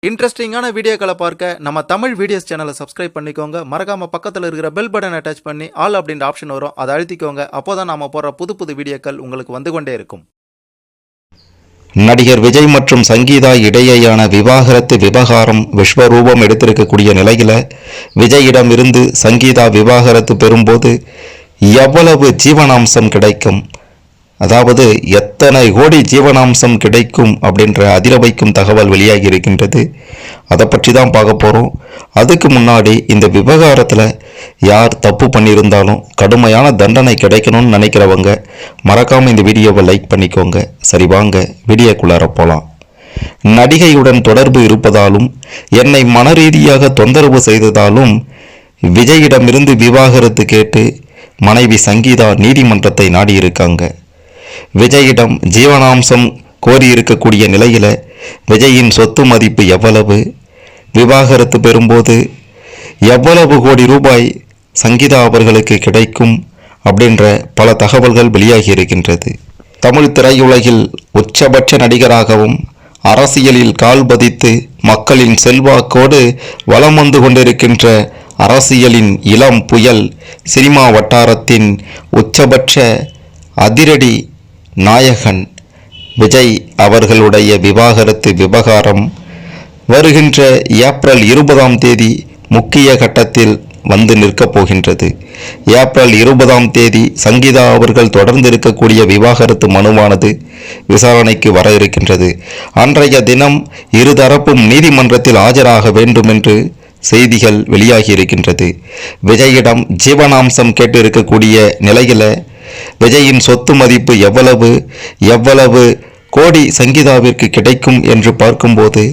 இன்ட்ரெஸ்டிங்கான வீடியோக்களை பார்க்க நம்ம தமிழ் வீடியோஸ் சேனலை சப்ஸ்கிரைப் பண்ணிக்கோங்க. மறக்காம பக்கத்தில் இருக்கிற பெல் பட்டனை டச் பண்ணி ஆல் அப்படின்ற ஆப்ஷன் வரும், அதை அழுத்திக்கோங்க. அப்போதான் நாம போற புது புது வீடியோக்கள் உங்களுக்கு வந்து கொண்டே இருக்கும். நடிகர் விஜய் மற்றும் சங்கீதா இடையேயான விவாகரத்து விவகாரம் விஸ்வரூபம் எடுத்திருக்கக்கூடிய நிலையில விஜயிடம் இருந்து சங்கீதா விவாகரத்து பெறும்போது எவ்வளவு ஜீவனாம்சம் கிடைக்கும், அதாவது எத்தனை கோடி ஜீவனாம்சம் கிடைக்கும் அப்படின்ற அதிர வைக்கும் தகவல் வெளியாகி இருக்கின்றது. அதை பற்றி தான் பார்க்க போகிறோம். அதுக்கு முன்னாடி இந்த விவகாரத்தில் யார் தப்பு பண்ணியிருந்தாலும் கடுமையான தண்டனை கிடைக்கணும்னு நினைக்கிறவங்க மறக்காமல் இந்த வீடியோவை லைக் பண்ணிக்கோங்க. சரி, வாங்க வீடியோக்குள்ளார போகலாம். நடிகையுடன் தொடர்பு இருப்பதாலும் என்னை மனரீதியாக தொந்தரவு செய்ததாலும் விஜயிடமிருந்து விவாகரத்து கேட்டு மனைவி சங்கீதா நீதிமன்றத்தை நாடியிருக்காங்க. விஜயிடம் ஜீவனாம்சம் கோரியிருக்கக்கூடிய நிலையில் விஜயின் சொத்து மதிப்பு எவ்வளவு, விவாகரத்து பெறும்போது எவ்வளவு கோடி ரூபாய் சங்கீதா அவர்களுக்கு கிடைக்கும் அப்படின்ற பல தகவல்கள் வெளியாகி இருக்கின்றது. தமிழ் திரையுலகில் உச்சபட்ச நடிகராகவும் அரசியலில் கால் பதித்து மக்களின் செல்வாக்கோடு வலம் வந்து கொண்டிருக்கின்ற அரசியலின் இளம் புயல், சினிமா வட்டாரத்தின் உச்சபட்ச அதிரடி நாயகன் விஜய் அவர்களுடைய விவாகரத்து விவகாரம் வருகின்ற ஏப்ரல் 20ஆம் தேதி முக்கிய கட்டத்தில் வந்து நிற்கப் போகின்றது. ஏப்ரல் 20ஆம் தேதி சங்கீதா அவர்கள் தொடர்ந்து இருக்கக்கூடிய விவாகரத்து மனுவானது விசாரணைக்கு வர இருக்கின்றது. அன்றைய தினம் இருதரப்பும் நீதிமன்றத்தில் ஆஜராக வேண்டும் என்று செய்திகள் வெளியாகி இருக்கின்றது. விஜயிடம் ஜீவனாம்சம் கேட்டு இருக்கக்கூடிய நிலையில விஜயின் சொத்து மதிப்பு எவ்வளவு கோடி சங்கீதாவிற்கு கிடைக்கும் என்று பார்க்கும்போது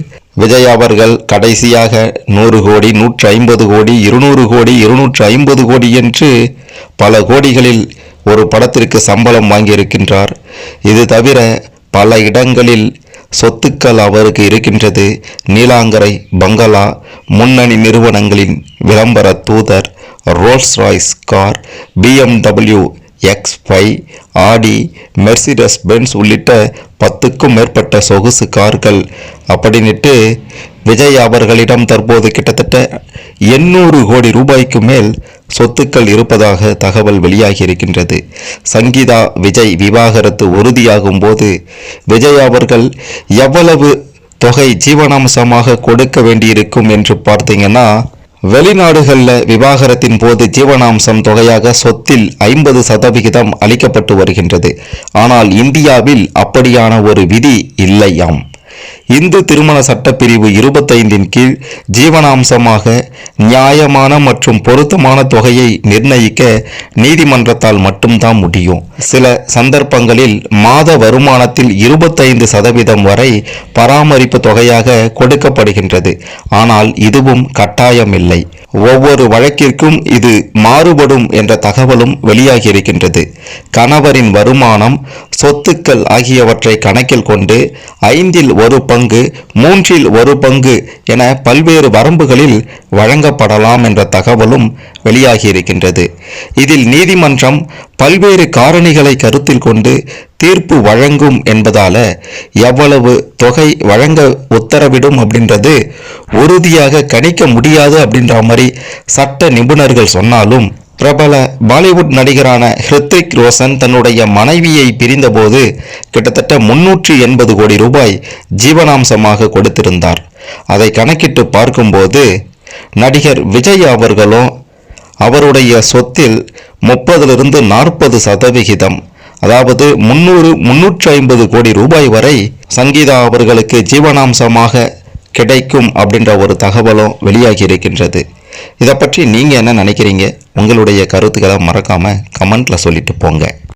விஜய் அவர்கள் கடைசியாக 100 கோடி, 150 கோடி, 200 கோடி, 250 கோடி என்று பல கோடிகளில் ஒரு படத்திற்கு சம்பளம் வாங்கியிருக்கின்றார். இது தவிர பல இடங்களில் சொத்துக்கள் அவருக்கு இருக்கின்றது. நீலாங்கரை பங்களா, முன்னணி நிறுவனங்களின் விளம்பர தூதர், Rolls Royce car, BMW X5, ஆடி, மெர்சிடஸ் பென்ஸ் உள்ளிட்ட 10க்கும் மேற்பட்ட சொகுசு கார்கள் அப்படின்ட்டு விஜய் அவர்களிடம் தற்போது கிட்டத்தட்ட 800 கோடி ரூபாய்க்கு மேல் சொத்துக்கள் இருப்பதாக தகவல் வெளியாகி இருக்கின்றது. சங்கீதா விஜய் விவாகரத்து உறுதியாகும் போது விஜய் அவர்கள் எவ்வளவு தொகை ஜீவனாம்சமாக கொடுக்க வேண்டியிருக்கும் என்று பார்த்தீங்கன்னா, வெளிநாடுகளில் விவாகரத்தின் போது ஜீவனாம்சம் தொகையாக சொத்தில் 50% அளிக்கப்பட்டு வருகின்றது. ஆனால் இந்தியாவில் அப்படியான ஒரு விதி இல்லையாம். இந்து திருமண சட்டப்பிரிவு 25 கீழ் ஜீவனாம்சமாக நியாயமான மற்றும் பொருத்தமான தொகையை நிர்ணயிக்க நீதிமன்றத்தால் மட்டும்தான் முடியும். சில சந்தர்ப்பங்களில் மாத வருமானத்தில் 25% வரை பராமரிப்பு தொகையாக கொடுக்கப்படுகின்றது. ஆனால் இதுவும் கட்டாயமில்லை. ஒவ்வொரு வழக்கிற்கும் இது மாறுபடும் என்ற தகவலும் வெளியாகி இருக்கின்றது. கணவரின் வருமானம், சொத்துக்கள் ஆகியவற்றை கணக்கில் கொண்டு 5இல் 1 பங்கு, 3இல் 1 பங்கு என பல்வேறு வரம்புகளில் வழங்கப்படலாம் என்ற தகவலும் வெளியாகி இருக்கின்றது. இதில் நீதிமன்றம் பல்வேறு காரணிகளை கருத்தில் கொண்டு தீர்ப்பு வழங்கும் என்பதால எவ்வளவு தொகை வழங்க உத்தரவிடும் அப்படின்றது உறுதியாக கணிக்க முடியாது அப்படின்ற மாதிரி சட்ட நிபுணர்கள் சொன்னாலும், பிரபல பாலிவுட் நடிகரான ஹிருத்திக் ரோஷன் தன்னுடைய மனைவியை பிரிந்தபோது கிட்டத்தட்ட 380 கோடி ரூபாய் ஜீவனாம்சமாக கொடுத்திருந்தார். அதை கணக்கிட்டு பார்க்கும்போது நடிகர் விஜய் அவர்களும் அவருடைய சொத்தில் 30லிருந்து 40%, அதாவது 350 கோடி ரூபாய் வரை சங்கீதா அவர்களுக்கு ஜீவனாம்சமாக கிடைக்கும் அப்படின்ற ஒரு தகவலும் வெளியாகி இருக்கின்றது. இதை பற்றி நீங்கள் என்ன நினைக்கிறீங்க? உங்களுடைய கருத்துக்களை மறக்காமல் கமெண்ட்டில் சொல்லிட்டு போங்க.